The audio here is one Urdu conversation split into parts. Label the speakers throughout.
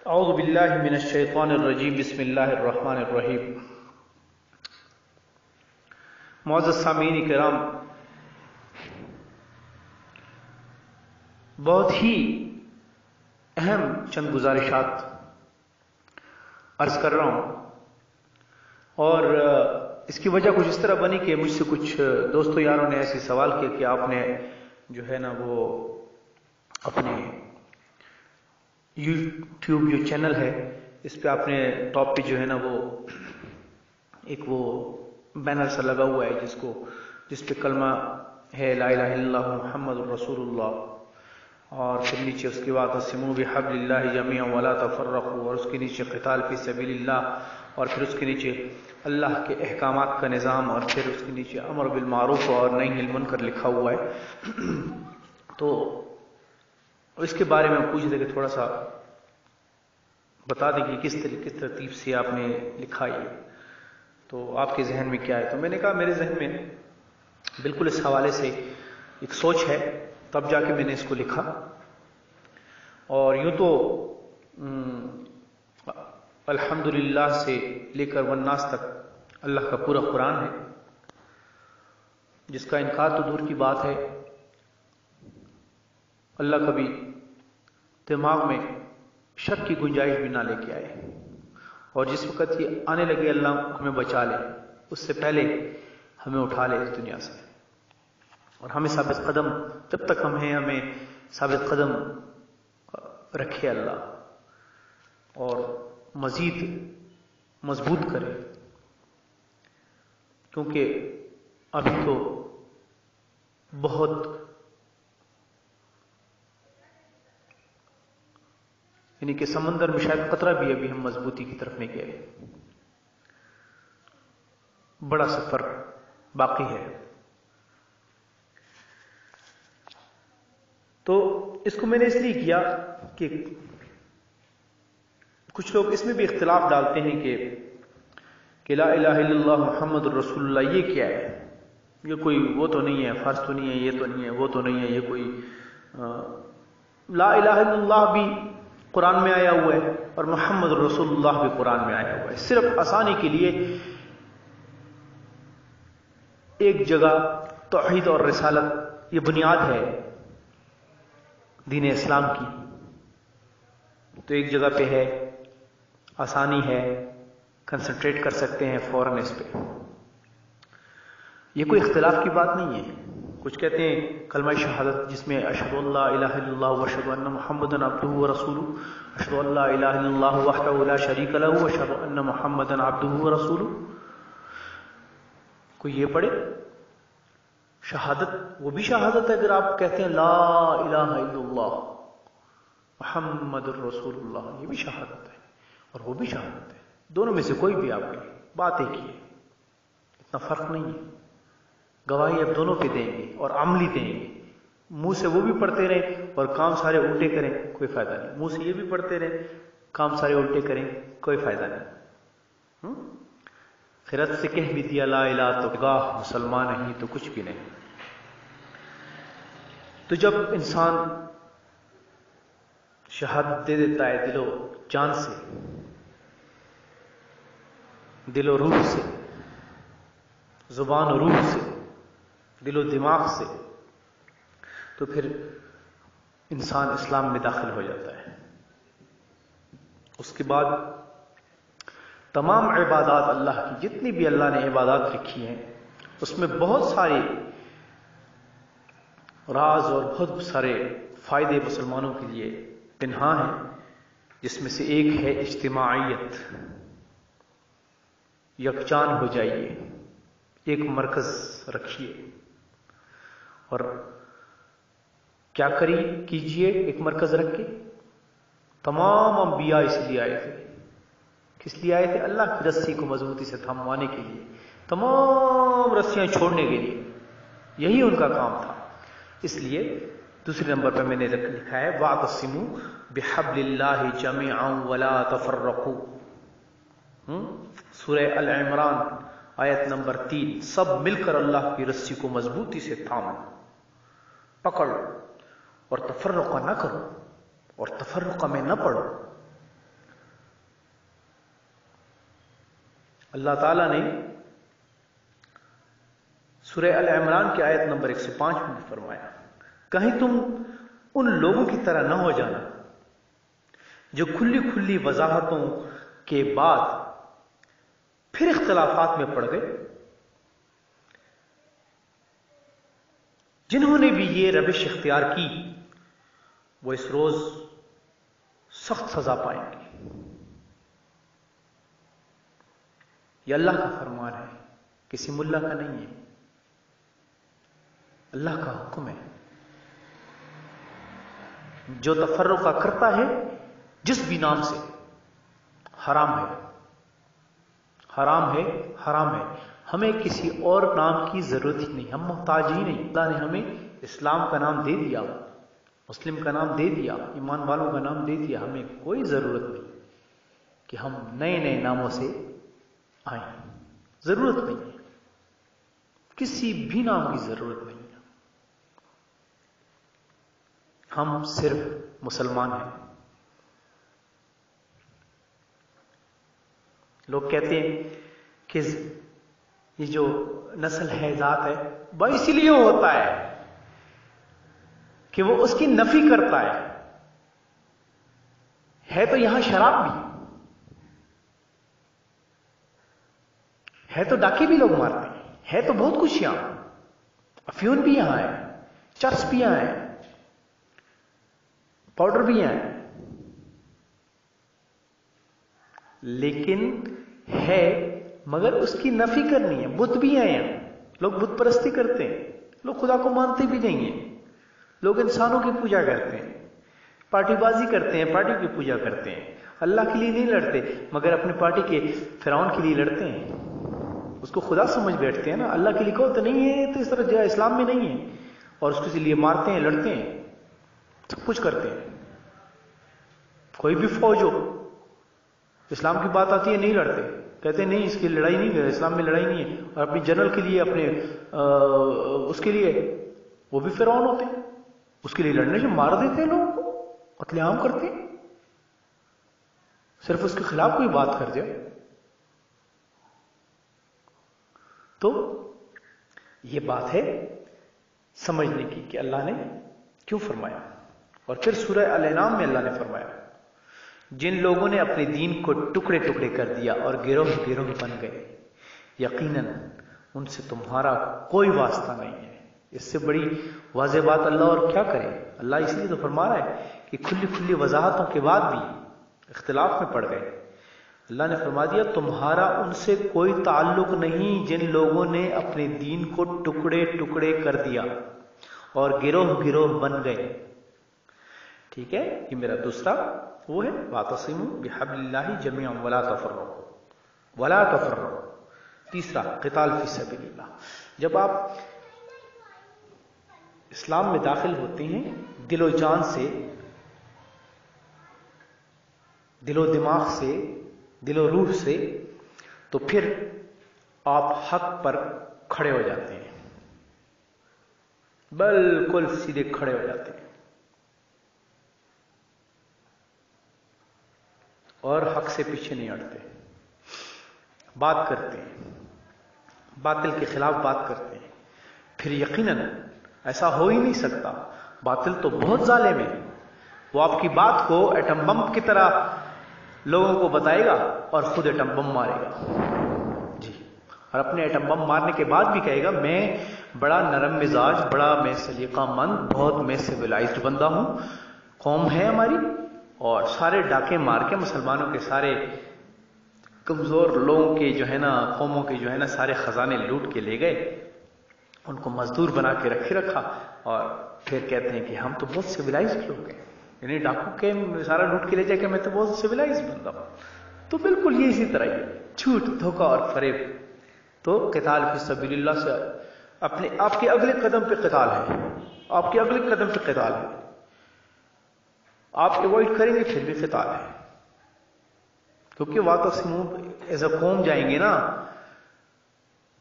Speaker 1: اعوذ باللہ من الشیطان الرجیم بسم اللہ الرحمن الرحیم۔ معزز سامعین کرام، بہت ہی اہم چند گزارشات عرض کر رہا ہوں، اور اس کی وجہ کچھ اس طرح بنی کہ مجھ سے کچھ دوستوں یاروں نے ایسے سوال کیا کہ آپ نے جو ہے نا وہ اپنے یوٹیوب جو چینل ہے اس پہ آپ نے ٹاپ پہ جو ہے نا وہ بینر سا لگا ہوا ہے جس پہ کلمہ ہے لا الہ الا اللہ محمد الرسول اللہ، اور پھر نیچے اس کے بعد وَاعْتَصِمُوا بِحَبْلِ اللَّهِ جَمِيعًا وَلَا تَفَرَّقُوا، اور اس کے نیچے قتال فی سبیل اللہ، اور پھر اس کے نیچے اللہ کے احکامات کا نظام، اور پھر اس کے نیچے امر بالمعروف اور نہی عن المنکر لکھا ہوا ہے۔ تو اس کے بارے میں پوچھ رہے کہ تھوڑا سا بتا دیں کہ کس ترتیب سے آپ نے لکھا ہے، تو آپ کے ذہن میں کیا ہے؟ تو میں نے کہا میرے ذہن میں بالکل اس حوالے سے ایک سوچ ہے، تب جا کے میں نے اس کو لکھا۔ اور یوں تو الحمدللہ سے لے کر والناس تک اللہ کا پورا قرآن ہے، جس کا انکار تو دور کی بات ہے، اللہ کبھی دماغ میں شک کی گنجائش بھی نہ لے کے آئے، اور جس وقت یہ آنے لگے اللہ ہمیں بچا لے، اس سے پہلے ہمیں اٹھا لے اس دنیا سے، اور ہمیں ثابت قدم جب تک ہم ہیں ہمیں ثابت قدم رکھے اللہ، اور مزید مضبوط کرے، کیونکہ ابھی تو بہت یعنی کہ سمندر میں شاید قطرہ بھی ابھی ہم مضبوطی کی طرف نہیں گئے، بڑا سفر باقی ہے۔ تو اس کو میں نے اس لیے کیا کہ کچھ لوگ اس میں بھی اختلاف ڈالتے ہیں کہ لا الہ الا اللہ محمد الرسول اللہ یہ کیا ہے، یہ کوئی وہ تو نہیں ہے، فرض تو نہیں ہے، یہ تو نہیں ہے، وہ تو نہیں ہے، یہ کوئی لا الہ الا اللہ بھی قرآن میں آیا ہوا ہے اور محمد رسول اللہ بھی قرآن میں آیا ہوا ہے، صرف آسانی کے لیے ایک جگہ توحید اور رسالت یہ بنیاد ہے دین اسلام کی، تو ایک جگہ پہ ہے، آسانی ہے، کنسنٹریٹ کر سکتے ہیں فوراً اس پہ، یہ کوئی اختلاف کی بات نہیں ہے۔ کچھ کہتے ہیں کلمہ شہادت جس میں اشہد ان لا الہ الا اللہ واشہد ان محمدا عبدہ ورسولہ، اشہد ان لا الہ الا اللہ وحدہ لا شریک لہ واشہد ان محمدا عبدہ ورسولہ، کوئی یہ پڑھے شہادت، وہ بھی شہادت ہے اگر آپ کہتے ہیں لا الہ الا اللہ محمد الرسول اللہ، یہ بھی شہادت ہے اور وہ بھی شہادت ہے، دونوں میں سے کوئی بھی آپ کہیں، بات ایک ہی ہے، اتنا فرق نہیں ہے، گواہی اب دونوں پہ دیں گے اور عملی دیں گے، منہ سے وہ بھی پڑھتے رہیں اور کام سارے الٹے کریں کوئی فائدہ نہیں، منہ سے یہ بھی پڑھتے رہیں کام سارے الٹے کریں کوئی فائدہ نہیں۔ خرد سے کہہ بھی دیا لا الہ تو گاہ مسلمان نہیں تو کچھ بھی نہیں۔ تو جب انسان شہادت دے دیتا ہے دل و جان سے، دل و روح سے، زبان و روح سے، دل و دماغ سے، تو پھر انسان اسلام میں داخل ہو جاتا ہے۔ اس کے بعد تمام عبادات اللہ کی جتنی بھی اللہ نے عبادات رکھی ہیں اس میں بہت سارے راز اور بہت سارے فائدے مسلمانوں کے لیے پنہاں ہیں، جس میں سے ایک ہے اجتماعیت، یکجان ہو جائیے، ایک مرکز رکھیے، اور کیا کیجئے ایک مرکز رکھ کے؟ تمام انبیاء اس لیے آئے تھے، کس لیے آئے تھے؟ اللہ کی رسی کو مضبوطی سے تھموانے کے لیے، تمام رسیاں چھوڑنے کے لیے، یہی ان کا کام تھا۔ اس لیے دوسرے نمبر پہ میں نے لکھا ہے وَاعْتَصِمُوا بِحَبْلِ اللَّهِ جَمِيعًا وَلَا تَفَرَّقُوا، سورہ العمران آیت نمبر 3، سب مل کر اللہ کی رسی کو مضبوطی سے تھامو، پکڑو، اور تفرقہ نہ کرو، اور تفرقہ میں نہ پڑو، اللہ تعالیٰ نے سورہ ال عمران کی آیت نمبر 105 میں فرمایا، کہیں تم ان لوگوں کی طرح نہ ہو جانا جو کھلی کھلی وضاحتوں کے بعد پھر اختلافات میں پڑ گئے، جنہوں نے بھی یہ روش اختیار کی وہ اس روز سخت سزا پائیں گے۔ یہ اللہ کا فرمان ہے، کسی ملا کا نہیں ہے، اللہ کا حکم ہے۔ جو تفرقہ کرتا ہے جس بھی نام سے، حرام ہے، حرام ہے، حرام ہے۔ ہمیں کسی اور نام کی ضرورت ہی نہیں، ہم محتاج ہی نہیں۔ اللہ نے ہمیں اسلام کا نام دے دیا، مسلم کا نام دے دیا، ایمان والوں کا نام دے دیا، ہمیں کوئی ضرورت نہیں کہ ہم نئے نئے ناموں سے آئیں، ضرورت نہیں ہے، کسی بھی نام کی ضرورت نہیں ہے۔ ہم صرف مسلمان ہیں۔ لوگ کہتے ہیں کہ یہ جو نسل ہے، ذات ہے، وہ اسی لیے ہوتا ہے کہ وہ اس کی نفی کرتا ہے تو یہاں شراب بھی ہے، تو ڈاکے بھی لوگ مارتے ہیں، ہے تو بہت کچھ یہاں، افیون بھی یہاں ہے، چرس بھی یہاں ہے، پاؤڈر بھی یہاں ہے، لیکن ہے مگر اس کی نفی کرنی ہے۔ بت بھی ہیں یہاں، لوگ بت پرستی کرتے ہیں، لوگ خدا کو مانتے بھی نہیں ہیں، لوگ انسانوں کی پوجا کرتے ہیں، پارٹی بازی کرتے ہیں، پارٹی کی پوجا کرتے ہیں، اللہ کے لیے نہیں لڑتے مگر اپنی پارٹی کے فرعون کے لیے لڑتے ہیں، اس کو خدا سمجھ بیٹھتے ہیں نا، اللہ کے لیے کو تو نہیں ہے، تو اس طرح جو اسلام میں نہیں ہے، اور اس کے لیے مارتے ہیں، لڑتے ہیں، سب کچھ کرتے ہیں۔ کوئی بھی فوج ہو، اسلام کی بات آتی ہے نہیں لڑتے، کہتے ہیں نہیں اس کی لڑائی نہیں ہے، اسلام میں لڑائی نہیں ہے، اور اپنی جنرل کے لیے، اپنے اس کے لیے، وہ بھی فرعون ہوتے ہیں، اس کے لیے لڑنے سے مار دیتے ہیں، لوگوں کو قتل عام کرتے ہیں، صرف اس کے خلاف کوئی بات کر دے۔ تو یہ بات ہے سمجھنے کی کہ اللہ نے کیوں فرمایا۔ اور پھر سورہ الانعام میں اللہ نے فرمایا، جن لوگوں نے اپنے دین کو ٹکڑے ٹکڑے کر دیا اور گروہ گروہ بن گئے، یقیناً ان سے تمہارا کوئی واسطہ نہیں ہے۔ اس سے بڑی واضح بات اللہ اور کیا کرے۔ اللہ اس لیے تو فرما رہا ہے کہ کھلی کھلی وضاحتوں کے بعد بھی اختلاف میں پڑ گئے۔ اللہ نے فرما دیا تمہارا ان سے کوئی تعلق نہیں جن لوگوں نے اپنے دین کو ٹکڑے ٹکڑے کر دیا اور گروہ گروہ بن گئے۔ ٹھیک ہے، یہ میرا دوسرا وہ ہے، واعتصموا بحبل اللہ جميعا ولا تفرقوا، ولا تفرقوا۔ تیسرا، قتال فی سبیل اللہ۔ جب آپ اسلام میں داخل ہوتے ہیں دل و جان سے، دل و دماغ سے، دل و روح سے، تو پھر آپ حق پر کھڑے ہو جاتے ہیں، بالکل سیدھے کھڑے ہو جاتے ہیں اور حق سے پیچھے نہیں ہٹتے، بات کرتے ہیں، باطل کے خلاف بات کرتے ہیں۔ پھر یقیناً ایسا ہو ہی نہیں سکتا، باطل تو بہت ظالم ہے، وہ آپ کی بات کو ایٹم بم کی طرح لوگوں کو بتائے گا اور خود ایٹم بم مارے گا، جی، اور اپنے ایٹم بم مارنے کے بعد بھی کہے گا میں بڑا نرم مزاج، بڑا میں سلیقہ مند، بہت میں سویلائزڈ بندہ ہوں، قوم ہے ہماری، اور سارے ڈاکے مار کے مسلمانوں کے، سارے کمزور لوگوں کے جو ہے نا، قوموں کے جو ہے نا سارے خزانے لوٹ کے لے گئے، ان کو مزدور بنا کے رکھا، اور پھر کہتے ہیں کہ ہم تو بہت سویلائزڈ لوگ ہیں، یعنی ڈاکو کے سارا لوٹ کے لے جائے کہ میں تو بہت سویلائزڈ بندہ ہوں۔ تو بالکل یہ اسی طرح ہی جھوٹ، دھوکہ اور فریب۔ تو قتال فی سبیل اللہ سے آپ کے اگلے قدم پہ قتال ہے، آپ کے اگلے قدم پہ قتال ہے، آپ اوائڈ کریں گے پھر بھی قتال ہے، کیونکہ واعتصموا ایز اے قوم جائیں گے نا،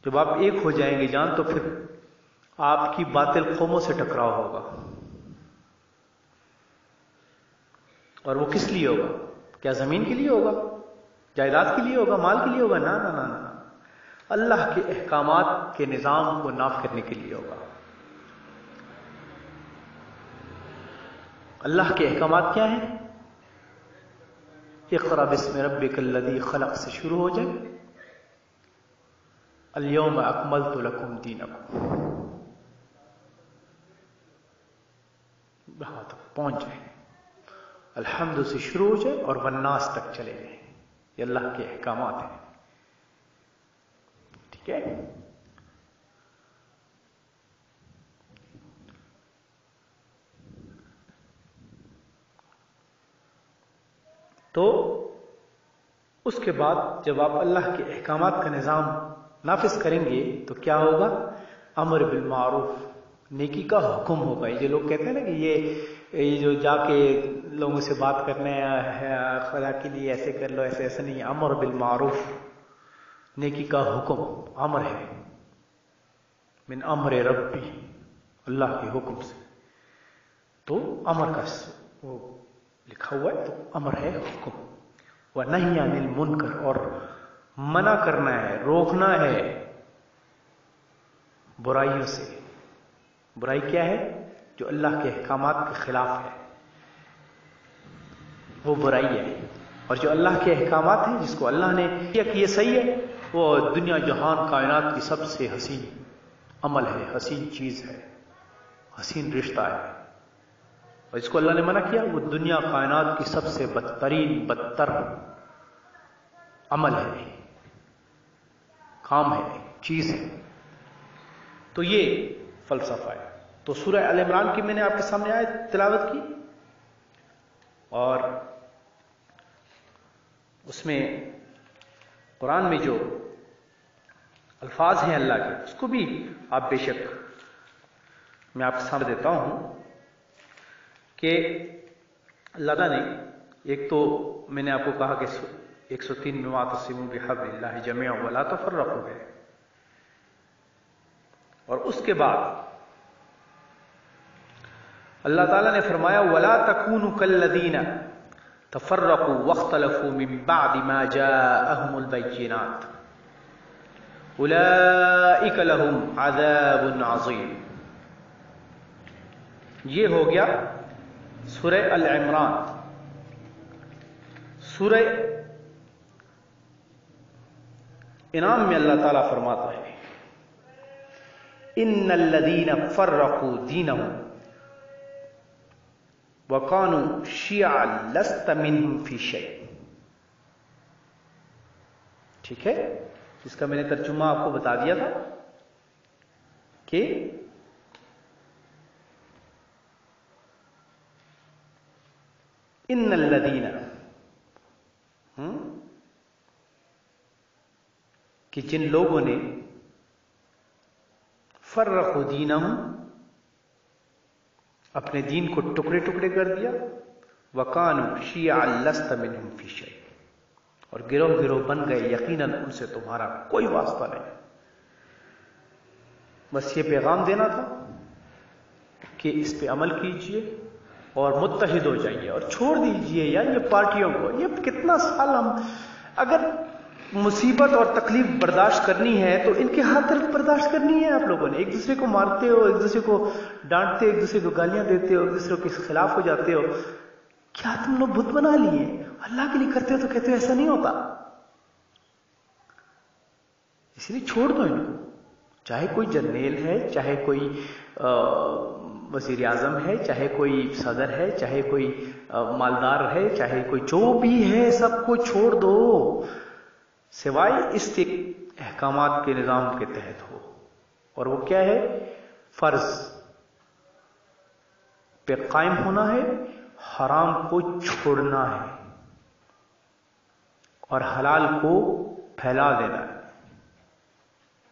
Speaker 1: جب آپ ایک ہو جائیں گے جان، تو پھر آپ کی باطل قوموں سے ٹکراؤ ہوگا، اور وہ کس لیے ہوگا؟ کیا زمین کے لیے ہوگا؟ جائیداد کے لیے ہوگا؟ مال کے لیے ہوگا؟ نہ نہ نہ نہ، اللہ کے احکامات کے نظام کو نافذ کرنے کے لیے ہوگا۔ اللہ کے احکامات کیا ہیں؟ اقرأ بسم ربک الذی خلق سے شروع ہو جائے، الیوم اکملت لکم دینکم، وہاں تک پہنچ جائے، الحمد سے شروع ہو جائے اور والناس تک چلے جائیں۔ یہ اللہ کے احکامات ہیں، ٹھیک ہے؟ تو اس کے بعد جب آپ اللہ کے احکامات کا نظام نافذ کریں گے تو کیا ہوگا؟ امر بالمعروف، نیکی کا حکم ہوگا۔ یہ جو لوگ کہتے ہیں نا کہ یہ جو جا کے لوگوں سے بات کرنے ہے خدا کے لیے ایسے کر لو، ایسے نہیں، امر بالمعروف، نیکی کا حکم، امر ہے، من امر ربی، اللہ کے حکم سے۔ تو امر کا وہ لکھا ہوا ہے، تو امر ہے، حکم۔ وَنَهْيَ عَنِ الْمُنْكَرِ، اور منع کرنا ہے، روکنا ہے برائیوں سے۔ برائی کیا ہے؟ جو اللہ کے احکامات کے خلاف ہے، وہ برائی ہے۔ اور جو اللہ کے احکامات ہیں، جس کو اللہ نے کیا کہ یہ صحیح ہے، وہ دنیا جہان کائنات کی سب سے حسین عمل ہے، حسین چیز ہے، حسین رشتہ ہے۔ اور اس کو اللہ نے منع کیا، وہ دنیا کائنات کی سب سے بدترین بدتر عمل ہے، کام ہے، چیز ہے۔ تو یہ فلسفہ ہے۔ تو سورہ آل عمران کی میں نے آپ کے سامنے آیت تلاوت کی، اور اس میں قرآن میں جو الفاظ ہیں اللہ کے، اس کو بھی آپ بے شک میں آپ کے سامنے دیتا ہوں کہ اللہ تعالیٰ نے ایک تو میں نے آپ کو کہا کہ 103 میں واعتصموا بحبل اللہ جميعا ولا تفرقوا ہے، اور اس کے بعد اللہ تعالیٰ نے فرمایا ولا تکونوا کالذین تفرقوا واختلفوا من بعد ما جاءهم البینات اولئک لهم عذاب عظیم۔ یہ ہو گیا سورہ العمران۔ سورہ انعام میں اللہ تعالیٰ فرماتا ہے ان الذین فرقوا دینہم وَقَانُوا شِيَعًا لَسْتَ مِنْهُمْ فِي شَيْءٍ۔ ٹھیک ہے، جس کا میں نے ترجمہ آپ کو بتا دیا تھا کہ ان الذین، کہ جن لوگوں نے فرقوا دینہم، اپنے دین کو ٹکڑے ٹکڑے کر دیا، وَقَانُوا شِيَعًا لَسْتَ مِنْهُمْ فِي شَيْءٍ، اور گروہ گروہ بن گئے، یقیناً ان سے تمہارا کوئی واسطہ نہیں۔ بس یہ پیغام دینا تھا کہ اس پہ عمل کیجئے اور متحد ہو جائیے اور چھوڑ دیجئے یار یہ پارٹیوں کو۔ یہ کتنا سال ہم اگر مصیبت اور تکلیف برداشت کرنی ہے تو ان کے ہاتھ طرف برداشت کرنی ہے۔ آپ لوگوں نے ایک دوسرے کو مارتے ہو، ایک دوسرے کو ڈانٹتے، ایک دوسرے کو گالیاں دیتے ہو، ایک دوسرے کے خلاف ہو جاتے ہو۔ کیا تم لوگ بت بنا لیے؟ اللہ کے لیے کرتے ہو تو کہتے ہو ایسا نہیں ہوتا، اس لیے چھوڑ دو ان کو۔ چاہے کوئی جرنیل ہے، چاہے کوئی وزیر اعظم ہے، چاہے کوئی صدر ہے، چاہے کوئی مالدار ہے، چاہے کوئی جو بھی ہے، سب کو چھوڑ دو، سوائے اس کے احکامات کے نظام کے تحت ہو۔ اور وہ کیا ہے؟ فرض پہ قائم ہونا ہے، حرام کو چھوڑنا ہے، اور حلال کو پھیلا دینا ہے۔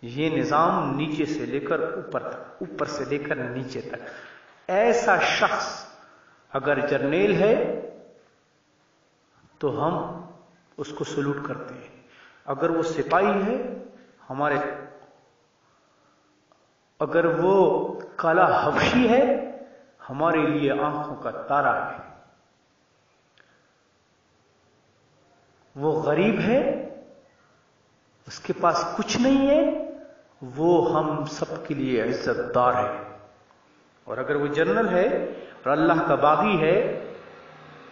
Speaker 1: یہ نظام نیچے سے لے کر اوپر تک، اوپر سے لے کر نیچے تک۔ ایسا شخص اگر جرنیل ہے تو ہم اس کو سلوٹ کرتے ہیں، اگر وہ سپاہی ہے ہمارے، اگر وہ کالا حبشی ہے ہمارے لیے آنکھوں کا تارا ہے، وہ غریب ہے اس کے پاس کچھ نہیں ہے، وہ ہم سب کے لیے عزت دار ہے. اور اگر وہ جنرل ہے اور اللہ کا باغی ہے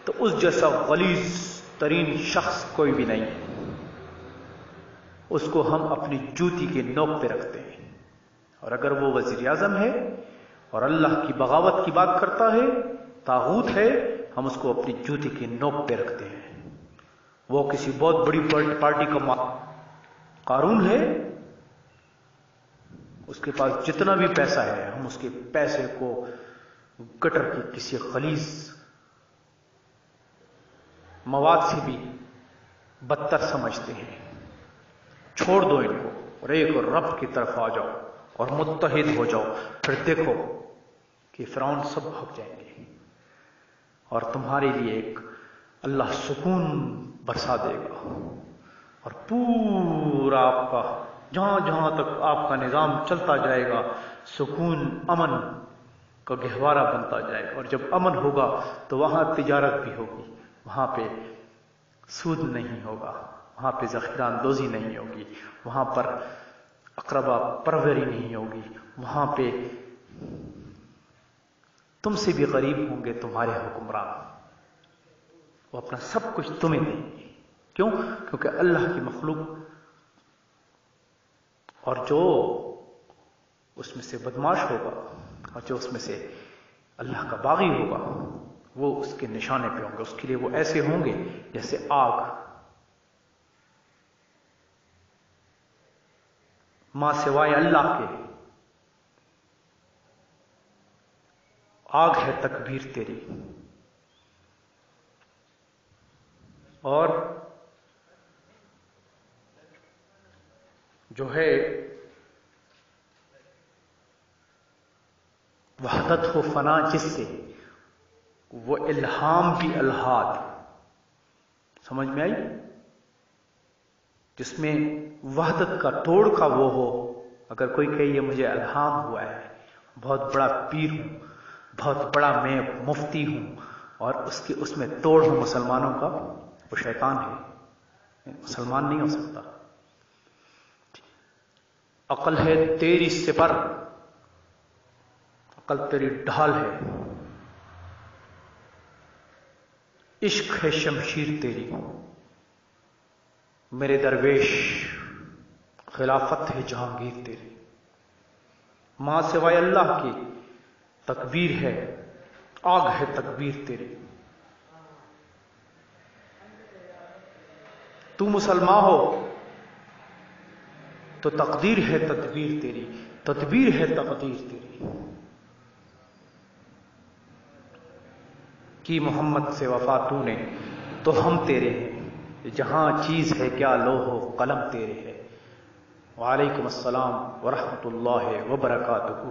Speaker 1: تو اس جیسا غلیظ ترین شخص کوئی بھی نہیں. اس کو ہم اپنی جوتی کے نوک پہ رکھتے ہیں. اور اگر وہ وزیر اعظم ہے اور اللہ کی بغاوت کی بات کرتا ہے، طاغوت ہے، ہم اس کو اپنی جوتی کے نوک پہ رکھتے ہیں. وہ کسی بہت بڑی پارٹی کا قارون ہے، اس کے پاس جتنا بھی پیسہ ہے ہم اس کے پیسے کو گٹر کی کسی خلیص مواد سے بھی بدتر سمجھتے ہیں. چھوڑ دو ان کو اور ایک رب کی طرف آ جاؤ اور متحد ہو جاؤ. پھر دیکھو کہ فرعون سب بھاگ جائیں گے اور تمہارے لیے ایک اللہ سکون برسا دے گا. اور پورا آپ کا جہاں جہاں تک آپ کا نظام چلتا جائے گا سکون امن کا گہوارہ بنتا جائے گا. اور جب امن ہوگا تو وہاں تجارت بھی ہوگی، وہاں پہ سود نہیں ہوگا، وہاں پہ ذخیرہ اندوزی نہیں ہوگی، وہاں پر اقربا پروری نہیں ہوگی، وہاں پہ تم سے بھی غریب ہوں گے تمہارے حکمران. وہ اپنا سب کچھ تمہیں دیں گے. کیوں؟ کیونکہ اللہ کی مخلوق اور جو اس میں سے بدماش ہوگا اور جو اس میں سے اللہ کا باغی ہوگا وہ اس کے نشانے پہ ہوں گے. اس کے لیے وہ ایسے ہوں گے جیسے آگ. ماں سوائے اللہ کے آگ ہے تکبیر تیری. اور جو ہے وحدت ہو فنا جس سے، وہ الہام بھی الہاد. سمجھ میں آئی؟ جس میں وحدت کا توڑ کا وہ ہو. اگر کوئی کہے یہ مجھے الہام ہوا ہے، بہت بڑا پیر ہوں، بہت بڑا میں مفتی ہوں، اور اس میں توڑ ہو مسلمانوں کا، وہ شیطان ہے، مسلمان نہیں ہو سکتا. عقل ہے تیری سپر، عقل تیری ڈھال ہے، عشق ہے شمشیر تیری، میرے درویش خلافت ہے جہانگیر تیری. ماں سوائے اللہ کی تکبیر ہے، آگ ہے تکبیر تیری. تو مسلمان ہو تو تقدیر ہے تدبیر تیری، تدبیر ہے تقدیر تیری. کی محمد سے وفا تو نے تو ہم تیرے ہیں، جہاں چیز ہے کیا لوح و قلم تیرے ہے. وعلیکم السلام ورحمۃ اللہ وبرکاتہ.